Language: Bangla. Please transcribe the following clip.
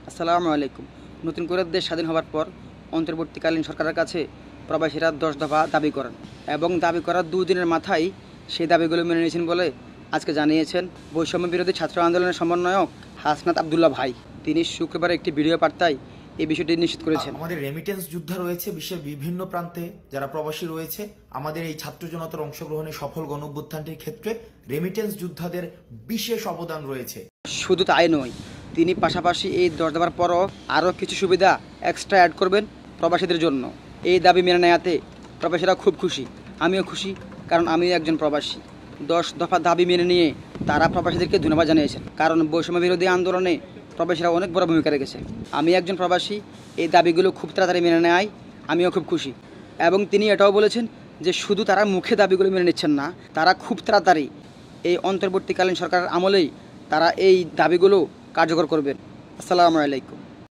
আসসালামু আলাইকুম। নতুন করে দেশ স্বাধীন হওয়ার পর অন্তর্বর্তীকালীন সরকারের কাছে প্রবাসীরা 10 দফা দাবি করেন এবং দাবি করার 2 দিনের মাথায় সেই দাবিগুলো মেনে নিয়েছেন বলে আজকে জানিয়েছেন বৈষম্য বিরোধী ছাত্র আন্দোলনের সমন্বয়ক হাসনাত আবদুল্লাহ ভাই। তিনি শুক্রবার একটি ভিডিও বার্তায় এই বিষয়টি নিশ্চিত করেছেন। আমাদের রেমিটেন্স যোদ্ধা রয়েছে বিশ্বের বিভিন্ন প্রান্তে, যারা প্রবাসী রয়েছে। আমাদের এই ছাত্র জনতার অংশগ্রহণে সফল গণঅভ্যুত্থানটির ক্ষেত্রে রেমিটেন্স যোদ্ধাদের বিশেষ অবদান রয়েছে। শুধু তাই নয়, তিনি পাশাপাশি এই 10 দফার পরও আরও কিছু সুবিধা এক্সট্রা অ্যাড করবেন প্রবাসীদের জন্য। এই দাবি মেনে নেওয়াতে প্রবাসীরা খুব খুশি, আমিও খুশি, কারণ আমিও একজন প্রবাসী। 10 দফা দাবি মেনে নিয়ে তারা প্রবাসীদেরকে ধন্যবাদ জানিয়েছেন, কারণ বৈষম্য বিরোধী আন্দোলনে প্রবাসীরা অনেক বড় ভূমিকা রেখেছে। আমি একজন প্রবাসী, এই দাবিগুলো খুব তাড়াতাড়ি মেনে নেয় আমিও খুব খুশি। এবং তিনি এটাও বলেছেন যে শুধু তারা মুখে দাবিগুলো মেনে নিচ্ছেন না, তারা খুব তাড়াতাড়ি এই অন্তর্বর্তীকালীন সরকারের আমলেই তারা এই দাবিগুলো কার্যকর করবেন। আসসালামু আলাইকুম।